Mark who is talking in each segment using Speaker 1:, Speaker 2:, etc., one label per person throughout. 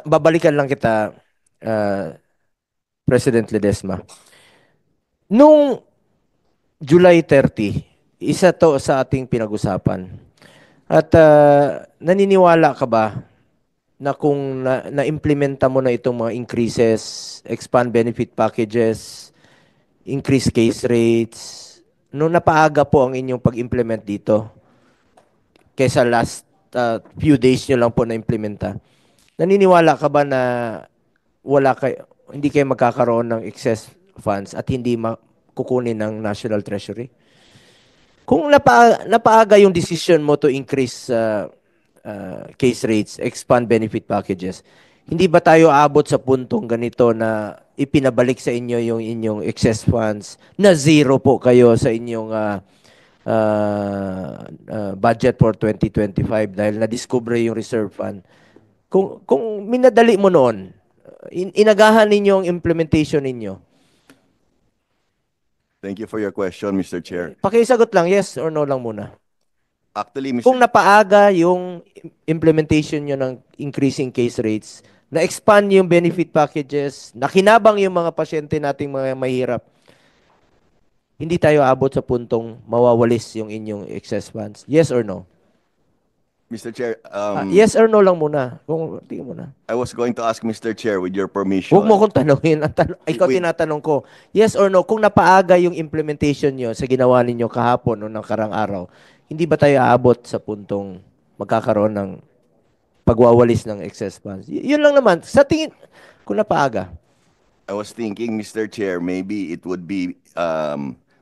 Speaker 1: babalikan lang kita, uh, President Ledesma. Nung July 30, isa to sa ating pinag-usapan. At naniniwala ka ba na kung na-implementa mo na itong mga increases, expand benefit packages, increase case rates, nung napaaga po ang inyong pag-implement dito, kaysa last few days nyo lang po na-implementa, naniniwala ka ba na hindi kayo magkakaroon ng excess funds at hindi kukunin ng National Treasury? Kung napaaga yung decision mo to increase case rates, expand benefit packages, hindi ba tayo abot sa puntong ganito na ipinabalik sa inyo yung inyong excess funds na zero po kayo sa inyong budget for 2025 dahil na-discover yung reserve fund? Kung minadali mo noon, inagahan ninyo ang implementation ninyo.
Speaker 2: Thank you for your question, Mr. Chair.
Speaker 1: Pakisagot lang, yes or no lang muna.
Speaker 2: Actually,
Speaker 1: Kung
Speaker 2: Mr.
Speaker 1: napaaga yung implementation nyo ng increasing case rates, na-expand yung benefit packages, nakinabang yung mga pasyente nating mga mahirap, hindi tayo abot sa puntong mawawalis yung inyong excess funds. Yes or no?
Speaker 2: Mr. Chair,
Speaker 1: Yes or no lang muna. Tingin mo na.
Speaker 2: I was going to ask Mr. Chair, with your permission.
Speaker 1: Huwag mo kong tanongin. Ikaw tinatanong ko. Yes or no? Kung napaaga yung implementation nyo sa ginawa ninyo kahapon o ng karang araw, hindi ba tayo aabot sa puntong magkakaroon ng pagwawalis ng excess funds? Yun lang naman. Sa tingin, kung napaaga.
Speaker 2: I was thinking, Mr. Chair, maybe it would be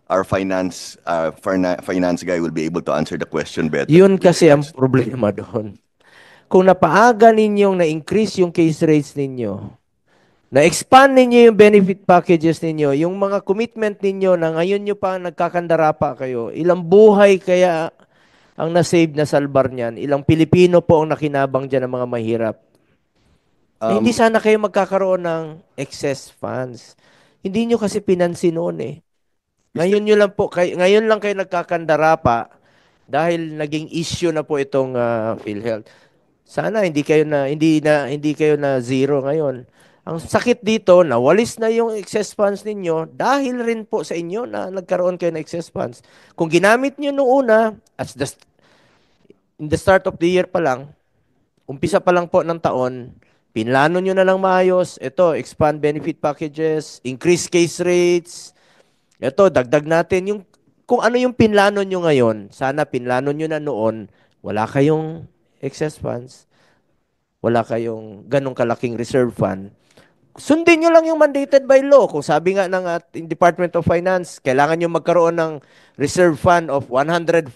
Speaker 2: our finance guy will be able to answer the question better.
Speaker 1: Yun kasi ang problema doon. Kung napaaga ninyong na-increase yung case rates ninyo, na-expand ninyo yung benefit packages ninyo, yung mga commitment ninyo na ngayon nyo pa nagkakandara pa kayo, ilang buhay kaya ang nasave na salbar niyan, ilang Pilipino po ang nakinabang dyan ng mga mahirap. Hindi sana kayo magkakaroon ng excess funds. Hindi nyo kasi pinansin noon eh. Ngayon lang kayo nagkakandara pa dahil naging issue na po itong PhilHealth. Sana hindi kayo na zero ngayon. Ang sakit dito, nawalis na yung excess funds ninyo dahil rin po sa inyo na nagkaroon kayo ng excess funds. Kung ginamit nyo noong una, in the start of the year pa lang, umpisa pa lang po ng taon, pinlano nyo na lang maayos, ito, expand benefit packages, increase case rates, ito, dagdag natin yung, kung ano yung pinlano nyo ngayon, sana pinlano nyo na noon, wala kayong excess funds, wala kayong ganong kalaking reserve fund, sundin nyo lang yung mandated by law. Kung sabi nga ng Department of Finance, kailangan nyo magkaroon ng reserve fund of 140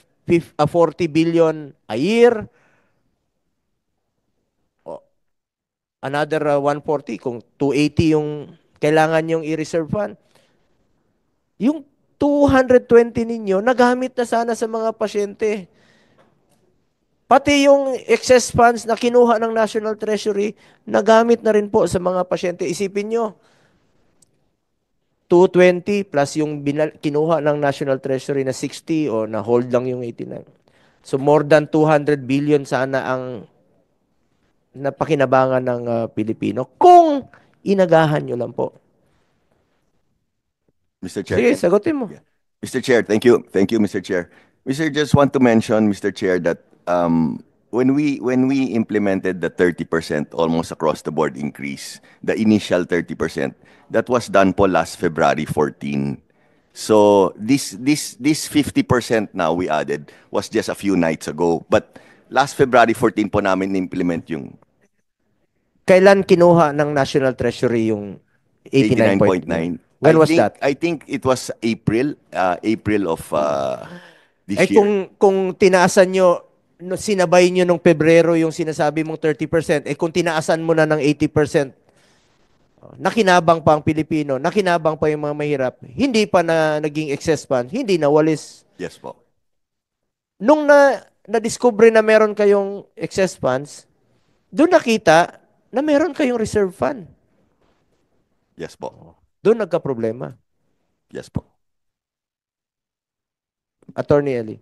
Speaker 1: billion a year, another 140, kung 280 yung kailangan yung i-reserve fund. Yung 220 ninyo, nagamit na sana sa mga pasyente. Pati yung excess funds na kinuha ng National Treasury, nagamit na rin po sa mga pasyente. Isipin nyo, 220 plus yung kinuha ng National Treasury na 60 o na hold lang yung 89. So more than 200 billion sana ang napakinabangan ng Pilipino kung inagahan nyo lang po.
Speaker 2: Mr. Chair.
Speaker 1: Sige, sagutin mo.
Speaker 2: Yeah. Mr. Chair, thank you. Thank you, Mr. Chair. Mr. Just want to mention, Mr. Chair, that when we implemented the 30% almost across the board increase, the initial 30%, that was done po last February 14. So this 50% now we added was just a few nights ago. But last February 14 po namin implement yung
Speaker 1: Kailan kinuha ng National Treasury yung 89.9? When was that?
Speaker 2: I think it was April of this year.
Speaker 1: Kung tinaasan nyo, sinabay nyo nung Pebrero yung sinasabi mong 30%, kung tinaasan mo na ng 80%, nakinabang pa ang Pilipino, nakinabang pa yung mga mahirap, hindi pa na naging excess fund, hindi na walis.
Speaker 2: Yes po.
Speaker 1: Nung na-discover na meron kayong excess funds, doon nakita na meron kayong reserve fund.
Speaker 2: Yes po.
Speaker 1: Doon nagka-problema.
Speaker 2: Yes po.
Speaker 1: Attorney Eli.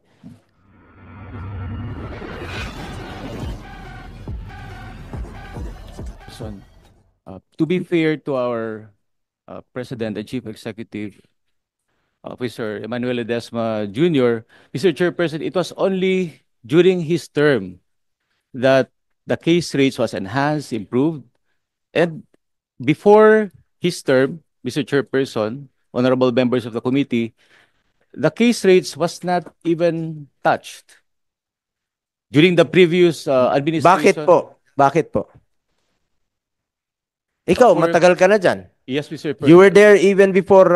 Speaker 3: Chairperson, to be fair to our President and Chief Executive Officer Emmanuel Ledesma Jr., Mr. Chairperson, it was only during his term that the case rates was enhanced, improved, and before his term, Mr. Chairperson, honorable members of the committee, the case rates was not even touched. During the previous
Speaker 1: Bakit
Speaker 3: administration,
Speaker 1: po? Bakit po? Ikaw,
Speaker 3: for,
Speaker 1: matagal ka na dyan.
Speaker 3: yes, Mr.
Speaker 1: You were
Speaker 3: President.
Speaker 1: there even before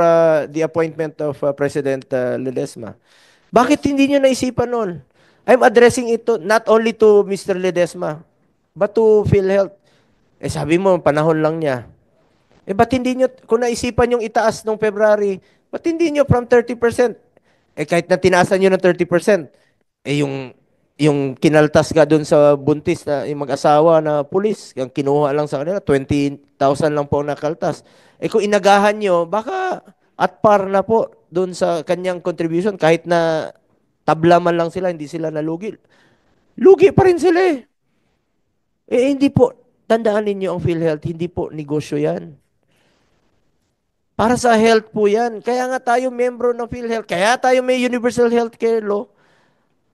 Speaker 1: the appointment of President Ledesma. Bakit
Speaker 3: Yes.
Speaker 1: hindi nyo naisipan noon? I'm addressing it not only to Mr. Ledesma, but to PhilHealth. Eh sabi mo, panahon lang niya. Eh ba't hindi nyo, kung naisipan yung itaas nung February, ba't hindi nyo from 30%? Eh kahit na tinaasan nyo ng 30%, eh yung kinaltas ka dun sa buntis na yung mag-asawa na pulis, yung kinuha lang sa kanila, 20,000 lang po nakaltas. Eh kung inagahan nyo, baka at par na po dun sa kanyang contribution, kahit na tabla man lang sila, hindi sila nalugi. Lugi pa rin sila eh. Eh hindi po, tandaan ninyo ang PhilHealth, hindi po negosyo yan. Para sa health po yan. Kaya nga tayo membro ng PhilHealth. Kaya tayo may Universal Healthcare Law.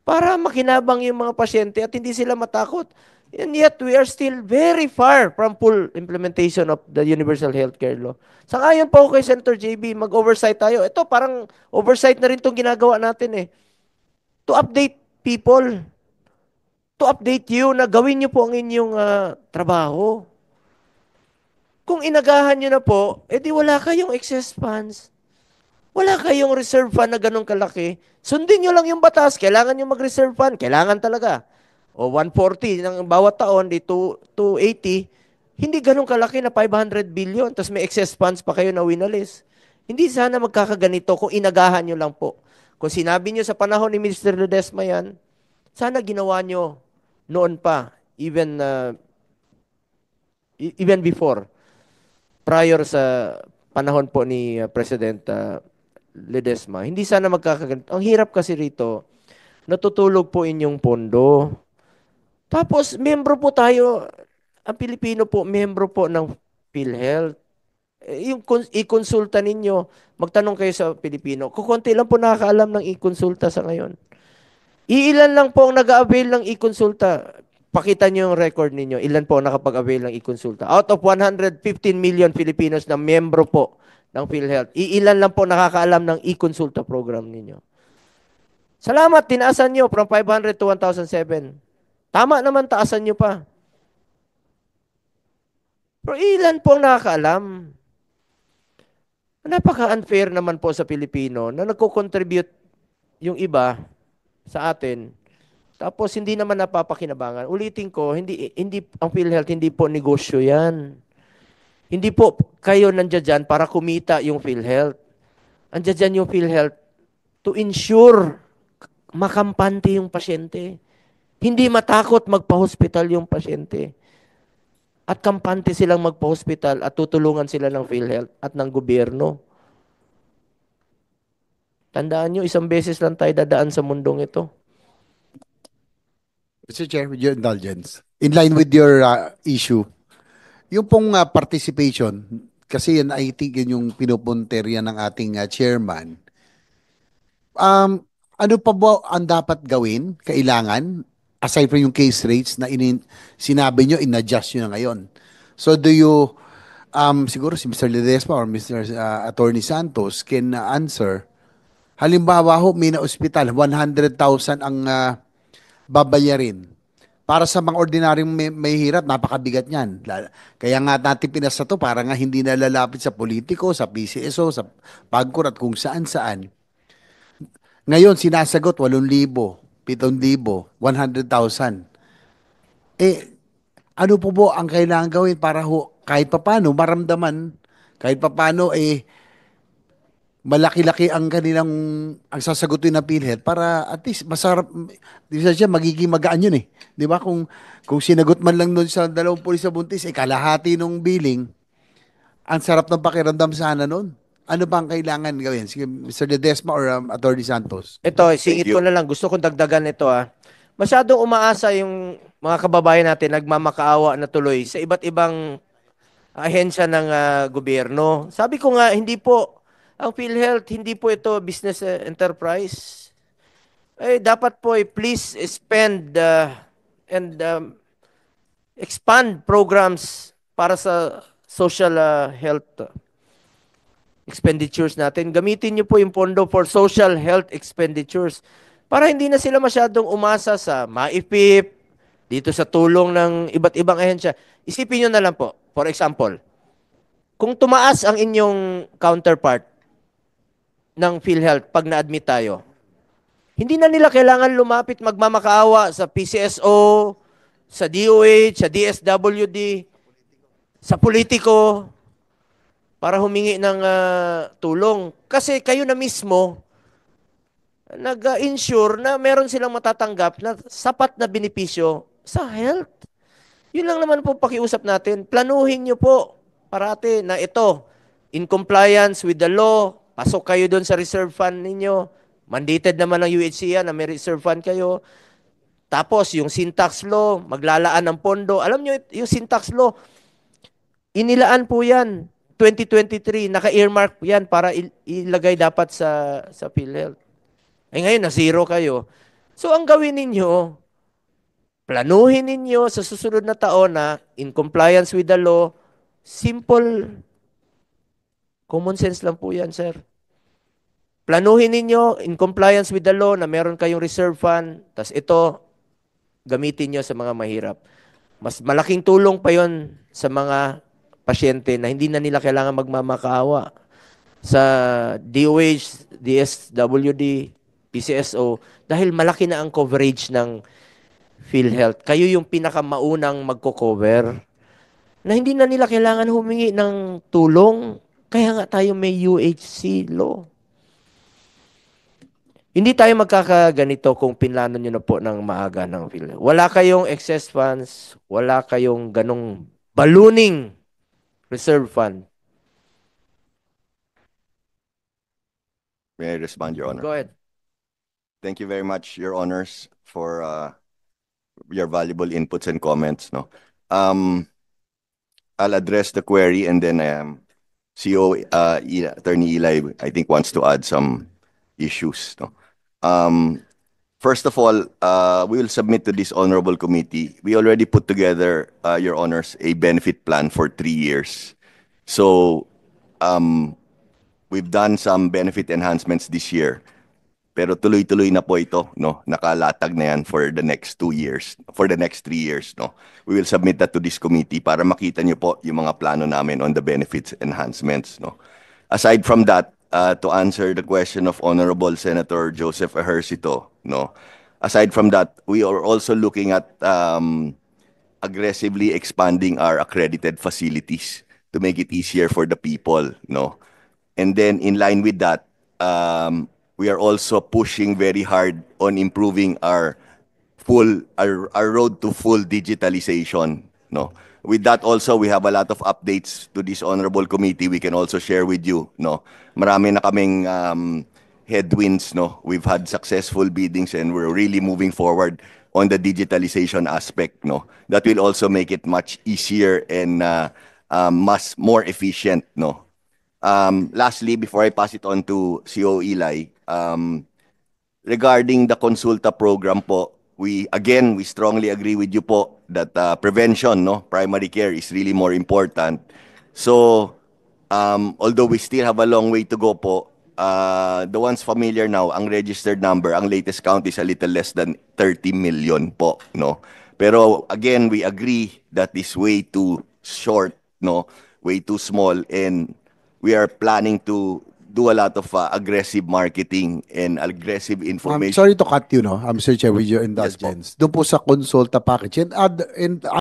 Speaker 1: Para makinabang yung mga pasyente at hindi sila matakot. And yet, we are still very far from full implementation of the Universal Healthcare Law. Sangayon po ako kay Senator JB, mag-oversight tayo. Ito, parang oversight na rin itong ginagawa natin eh. To update people. To update you na gawin nyo po ang inyong trabaho. Kung inagahan nyo na po, edi wala kayong excess funds. Wala kayong reserve fund na ganun kalaki. Sundin nyo lang yung batas. Kailangan nyo mag-reserve fund. Kailangan talaga. O 140 ng bawat taon, di 280. Hindi ganun kalaki na 500 billion. Tapos may excess funds pa kayo na winalis. Hindi sana magkakaganito kung inagahan nyo lang po. Kung sinabi nyo sa panahon ni Mr. Ledesma yan, sana ginawa nyo noon pa. Even before. Prior sa panahon po ni President Ledesma, hindi sana magkakaganito. Ang hirap kasi rito, natutulog po inyong pondo. Tapos, membro po tayo, ang Pilipino po, membro po ng PhilHealth. Yung i-konsulta ninyo, magtanong kayo sa Pilipino. Kukunti lang po nakakaalam ng i-konsulta sa ngayon. Iilan lang po ang nag-avail ng i-konsulta. Pakita nyo yung record ninyo. Ilan po ang nakapag-avail ng i-konsulta. Out of 115 million Filipinos na membro po ng PhilHealth, iilan lang po nakakaalam ng e-consulta program ninyo. Salamat, tinaasan nyo from 500 to 1,007. Tama naman, taasan nyo pa. Pero ilan po ang nakakaalam? Napaka-unfair naman po sa Pilipino na nagko-contribute yung iba sa atin. Tapos hindi naman napapakinabangan. Ulitin ko, hindi ang PhilHealth hindi po negosyo 'yan. Hindi po kayo nandiyan dyan para kumita yung PhilHealth. Andiyan dyan yung PhilHealth to ensure makampante yung pasyente. Hindi matakot magpa-hospital yung pasyente. At kampante silang magpa-hospital at tutulungan sila ng PhilHealth at ng gobyerno. Tandaan nyo, isang beses lang tayo dadaan sa mundong ito.
Speaker 4: Mr. Chair, with your indulgence, in line with your issue, yung pong participation, kasi yan, I think yun yung pinupunterya ng ating chairman. Ano pa ba ang dapat gawin, kailangan, aside from yung case rates na sinabi nyo, in-adjust nyo na ngayon? So do you, siguro si Mr. Ledesma or Mr. Attorney Santos can answer, halimbawa ho, may na-hospital, 100,000 ang babayarin. Para sa mga ordinaryong may hirap, napakabigat niyan. Kaya nga natin pinasa to para nga hindi na lalapit sa politiko, sa PCSO, sa PAGCOR at kung saan-saan. Ngayon, sinasagot 8,000, 7,000, 100,000. Eh, ano po ang kailangan gawin para ho, kahit papano maramdaman, kahit papano malaki-laki ang kanilang ang sasagutin na PhilHealth para at least masarap di siya magiging magaan yun eh. 'Di ba? Kung sinagot man lang noon sa 20 pulis sa buntis kalahati nung billing, ang sarap ng pakiramdam sana noon. Ano ba ang kailangan gawin? Sige, Mr. Ledesma or Attorney Santos.
Speaker 1: Ito,
Speaker 2: Thank
Speaker 1: singit
Speaker 2: you.
Speaker 1: ko na lang. Gusto kong dagdagan ito. Masyadong umaasa yung mga kababayan natin nagmamakaawa na tuloy sa iba't ibang ahensya ng gobyerno. Sabi ko nga, hindi po, ang PhilHealth, hindi po ito business enterprise. Eh, dapat po, please spend and expand programs para sa social health expenditures natin. Gamitin niyo po yung pondo for social health expenditures para hindi na sila masyadong umasa sa MAIPIP, dito sa tulong ng iba't ibang ahensya. Isipin niyo na lang po, for example, kung tumaas ang inyong counterpart ng PhilHealth pag na-admit tayo, hindi na nila kailangan lumapit magmamakaawa sa PCSO, sa DOH, sa DSWD, sa politiko, para humingi ng tulong. Kasi kayo na mismo, nag-insure na meron silang matatanggap na sapat na benepisyo sa health. Yun lang naman po pakiusap natin. Planuhin nyo po parati na ito, in compliance with the law, pasok kayo doon sa reserve fund ninyo. Mandated naman ng UHC yan na may reserve fund kayo. Tapos yung syntax law, maglalaan ng pondo. Alam nyo, yung syntax law, inilaan po yan. 2023, naka-earmark yan para ilagay dapat sa PhilHealth. Eh ngayon, na-zero kayo. So ang gawin ninyo, planuhin ninyo sa susunod na taon na in compliance with the law, simple, common sense lang po yan, sir. Planuhin ninyo in compliance with the law na meron kayong reserve fund, tas ito, gamitin nyo sa mga mahirap. Mas malaking tulong pa yon sa mga pasyente na hindi na nila kailangan magmamakaawa sa DOH, DSWD, PCSO dahil malaki na ang coverage ng PhilHealth. Kayo yung pinakamaunang magko-cover na hindi na nila kailangan humingi ng tulong. Kaya nga tayo may UHC law. Hindi tayo magkakaganito kung pinlano nyo na po ng maaga ng PhilHealth. Wala kayong excess funds, wala kayong ganong ballooning reserve fund.
Speaker 2: May I respond, Your Honor?
Speaker 1: Go ahead.
Speaker 2: Thank you very much, Your Honors, for your valuable inputs and comments. No, I'll address the query, and then CEO Attorney Eli, I think, wants to add some issues. No, first of all, we will submit to this honorable committee. We already put together, Your Honors, a benefit plan for 3 years. So, we've done some benefit enhancements this year. Pero tuloy-tuloy na po ito, no? Nakalatag na yan for the next 2 years, for the next 3 years, no? We will submit that to this committee para makita niyo po yung mga plano namin on the benefits enhancements, no? Aside from that, to answer the question of Honorable Senator Joseph Ejercito, no? Aside from that, we are also looking at aggressively expanding our accredited facilities to make it easier for the people, no? And then in line with that, we are also pushing very hard on improving our road to full digitalization, no? With that also, we have a lot of updates to this honorable committee we can also share with you, no? Marami na kaming headwinds, no? We've had successful biddings and we're really moving forward on the digitalization aspect, no? That will also make it much easier and much more efficient, no? Lastly, before I pass it on to CEO Eli, regarding the Consulta program po, we strongly agree with you po that prevention, no, primary care is really more important. So, although we still have a long way to go po, the ones familiar now, ang registered number, ang latest count is a little less than 30 million po, no. Pero again, we agree that is way too short, no, way too small, and we are planning to do a lot of aggressive marketing and aggressive information.
Speaker 4: Sorry to cut you, no, Mr. Chair, with your indulgence. Doon po sa Consulta package and